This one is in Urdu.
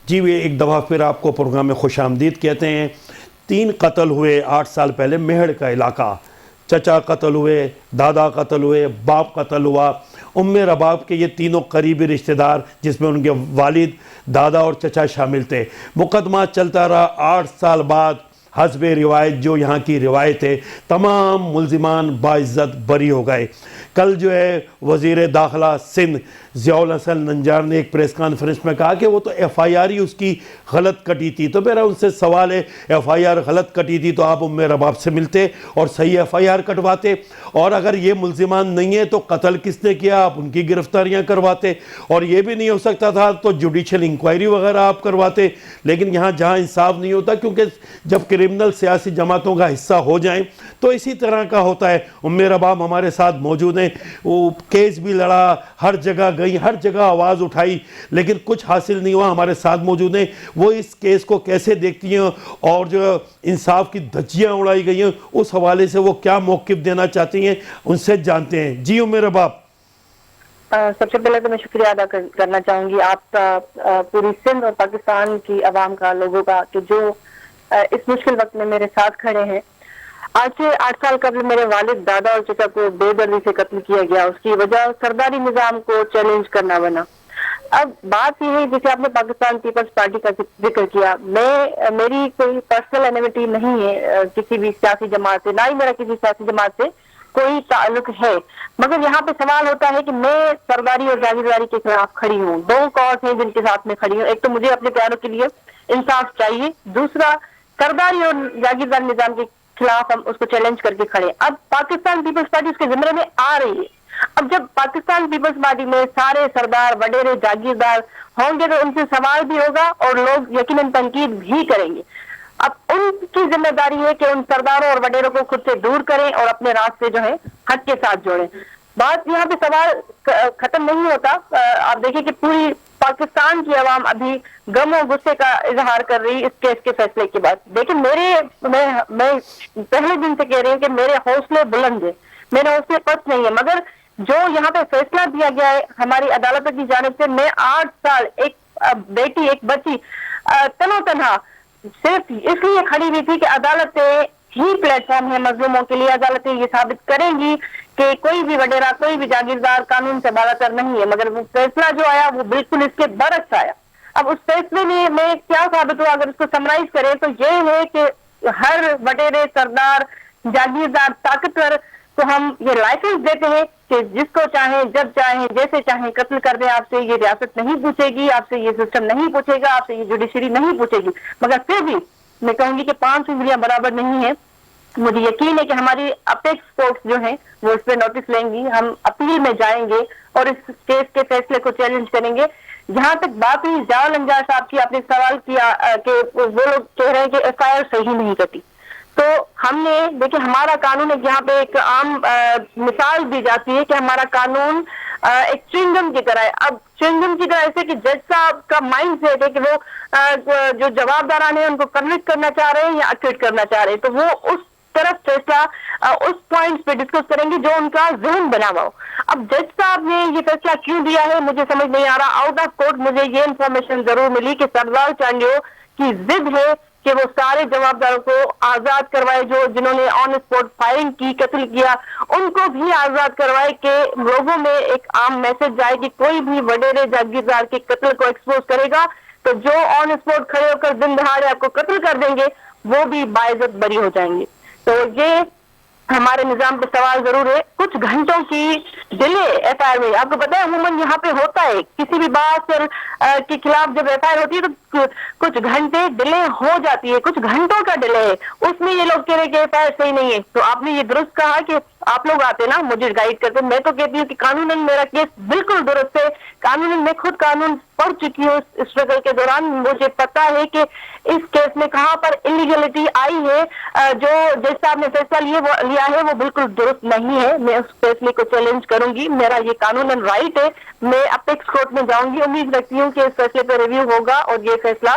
جی ایک دفعہ پھر آپ کو پروگرام میں خوش آمدید کہتے ہیں۔ 3 قتل ہوئے 8 سال پہلے مہڑ کا علاقہ، چچا قتل ہوئے، دادا قتل ہوئے، باپ قتل ہوا۔ ام رباب کے یہ تینوں قریبی رشتہ دار جس میں ان کے والد، دادا اور چچا شامل تھے۔ مقدمہ چلتا رہا۔ 8 سال بعد حسب روایت، جو یہاں کی روایت ہے، تمام ملزمان باعزت بری ہو گئے۔ کل جو ہے وزیر داخلہ سندھ ضیاء الحسن ننجار نے ایک پریس کانفرنس میں کہا کہ وہ تو ایف آئی آر ہی اس کی غلط کٹی تھی۔ تو میرا ان سے سوال ہے، ایف آئی آر غلط کٹی تھی تو آپ ام رباب سے ملتے اور صحیح ایف آئی آر کٹواتے، اور اگر یہ ملزمان نہیں ہیں تو قتل کس نے کیا آپ ان کی گرفتاریاں کرواتے، اور یہ بھی نہیں ہو سکتا تھا تو جوڈیشل انکوائری وغیرہ آپ کرواتے۔ لیکن یہاں جہاں انصاف نہیں ہوتا، کیونکہ جب کرمنل سیاسی جماعتوں کا حصہ ہو جائیں تو اسی طرح کا ہوتا ہے۔ ام رباب ہمارے ساتھ موجود ہیں، وہ کیس بھی لڑا، ہر جگہ گئی، ہر جگہ آواز اٹھائی، لیکن کچھ حاصل نہیں ہوا۔ ہمارے ساتھ موجود ہیں، وہ اس کیس کو کیسے دیکھتی ہیں اور جو انصاف کی دھجیاں اڑائی گئی ہیں اس حوالے سے وہ کیا موقف دینا چاہتی ہیں، ان سے جانتے ہیں۔ جی ام رباب۔ سب سے پہلے تو میں شکریہ ادا کرنا چاہوں گی آپ کا، پوری سندھ اور پاکستان کی عوام کا، لوگوں کا، کہ جو اس مشکل وقت میں میرے ساتھ کھڑے ہیں۔ آج سے 8 سال قبل میرے والد، دادا اور چچا کو بے دردی سے قتل کیا گیا۔ اس کی وجہ سرداری نظام کو چیلنج کرنا بنا۔ اب بات یہ ہے، جسے آپ نے پاکستان پیپلز پارٹی کا ذکر کیا، میری کوئی پرسنل اینیمیٹی نہیں ہے کسی بھی سیاسی جماعت سے، نہ ہی میرا کسی سیاسی جماعت سے کوئی تعلق ہے، مگر یہاں پہ سوال ہوتا ہے کہ میں سرداری اور جاگیرداری کے خلاف کھڑی ہوں۔ 2 کاز ہیں جن کے ساتھ میں کھڑی ہوں۔ ایک تو مجھے اپنے پیاروں کے لیے انصاف چاہیے، دوسرا سرداری اور جاگیرداری نظام کے خلاف ہم اس کو چیلنج کر کے کھڑے۔ اب پاکستان پیپلز پارٹی اس کے زمرے میں آ رہی ہے۔ اب جب پاکستان پیپلز پارٹی میں سارے سردار، وڈیرے، جاگیردار ہوں گے تو ان سے سوال بھی ہوگا اور لوگ یقیناً تنقید بھی کریں گے۔ اب ان کی ذمہ داری ہے کہ ان سرداروں اور وڈیروں کو خود سے دور کریں اور اپنے راستے جو ہے حق کے ساتھ جوڑیں۔ بات یہاں پہ سوال ختم نہیں ہوتا۔ آپ دیکھیں کہ پوری پاکستان کی عوام ابھی غم و غصے کا اظہار کر رہی اس کیس کے فیصلے کے بعد۔ لیکن میں پہلے دن سے کہہ رہی ہوں کہ میرے حوصلے بلند ہیں، میرے حوصلے پست نہیں ہے، مگر جو یہاں پہ فیصلہ دیا گیا ہے ہماری عدالتوں کی جانب سے، میں 8 سال ایک بیٹی، ایک بچی تنو تنہا صرف اس لیے کھڑی ہوئی تھی کہ عدالتیں ہی پلیٹ فارم ہے مظلوموں کے لیے۔ عدالتیں یہ ثابت کریں گی کہ کوئی بھی وڈیرا، کوئی بھی جاگیردار قانون سے بالا تر نہیں ہے، مگر وہ فیصلہ جو آیا وہ بالکل اس کے برعکس آیا۔ اب اس فیصلے میں کیا ثابت ہوا، اگر اس کو سمرائز کریں تو یہ ہے کہ ہر وڈیرے، سردار، جاگیردار، طاقتور کو ہم یہ لائسنس دیتے ہیں کہ جس کو چاہیں، جب چاہیں، جیسے چاہیں قتل کر دیں۔ آپ سے یہ ریاست نہیں پوچھے گی، آپ سے یہ سسٹم نہیں پوچھے گا، آپ سے یہ جوڈیشری نہیں پوچھے گی، مگر پھر بھی میں کہوں گی کہ 5 انگلیاں برابر نہیں ہیں۔ مجھے یقین ہے کہ ہماری اپیکس کورٹس جو ہیں وہ اس پہ نوٹس لیں گی، ہم اپیل میں جائیں گے اور اس کیس کے فیصلے کو چیلنج کریں گے۔ جہاں تک بات ہوئی ضیاء الحسن صاحب کی، آپ نے سوال کیا کہ وہ لوگ کہہ رہے ہیں کہ ایف آئی آر صحیح نہیں کرتی، تو ہم نے دیکھیں ہمارا قانون ایک یہاں پہ ایک عام مثال دی جاتی ہے کہ ہمارا قانون ایک چوئنگم کی طرح ہے۔ اب چوئنگم کی طرح ایسے کہ جج صاحب کا مائنڈ سیٹ ہے کہ وہ جو جوابداران ہیں ان کو کنوکٹ کرنا چاہ رہے ہیں یا اکوٹ کرنا چاہ رہے ہیں، تو وہ اس طرف فیصلہ اس پوائنٹس پہ ڈسکس کریں گے جو ان کا ذہن بنا ہوا ہو۔ اب جج صاحب نے یہ فیصلہ کیوں دیا ہے مجھے سمجھ نہیں آ رہا۔ آؤٹ آف کورٹ مجھے یہ انفارمیشن ضرور ملی کہ سردار چانڈیو کی ضد ہے کہ وہ سارے جوابداروں کو آزاد کروائے، جنہوں نے آن اسپاٹ فائرنگ کی، قتل کیا، ان کو بھی آزاد کروائے کہ لوگوں میں ایک عام میسج جائے کہ کوئی بھی وڈیرے جاگیردار کے قتل کو ایکسپوز کرے گا تو جو آن اسپاٹ کھڑے ہو کر دن دہاڑے آپ کو قتل کر دیں گے وہ بھی باعزت بری ہو جائیں گے۔ تو یہ ہمارے نظام پہ سوال ضرور ہے۔ کچھ گھنٹوں کی ڈیلے ایف آئی آر میں، آپ کو پتا ہے عموماً یہاں پہ ہوتا ہے کسی بھی بات کے خلاف جب ایف آئی آر ہوتی ہے تو کچھ گھنٹے ڈیلے ہو جاتی ہے، کچھ گھنٹوں کا ڈیلے ہے، اس میں یہ لوگ کہہ رہے کہ ایف آئی آر صحیح نہیں ہے۔ تو آپ نے یہ درست کہا کہ آپ لوگ آتے نا مجھے گائیڈ کرتے، میں تو کہتی ہوں کہ قانوناً میرا کیس بالکل درست ہے، قانوناً میں خود قانون پڑھ چکی ہوں اس اسٹرگل کے دوران، مجھے پتا ہے کہ اس کیس میں کہاں پر انلیگلٹی آئی ہے۔ جو جج صاحب نے فیصلہ لیا ہے وہ بالکل درست نہیں ہے، میں اس فیصلے کو چیلنج کروں گی، میرا یہ قانوناً رائٹ ہے، میں اپیکس کورٹ میں جاؤں گی، امید رکھتی ہوں کہ اس فیصلے پہ ریویو ہوگا اور یہ فیصلہ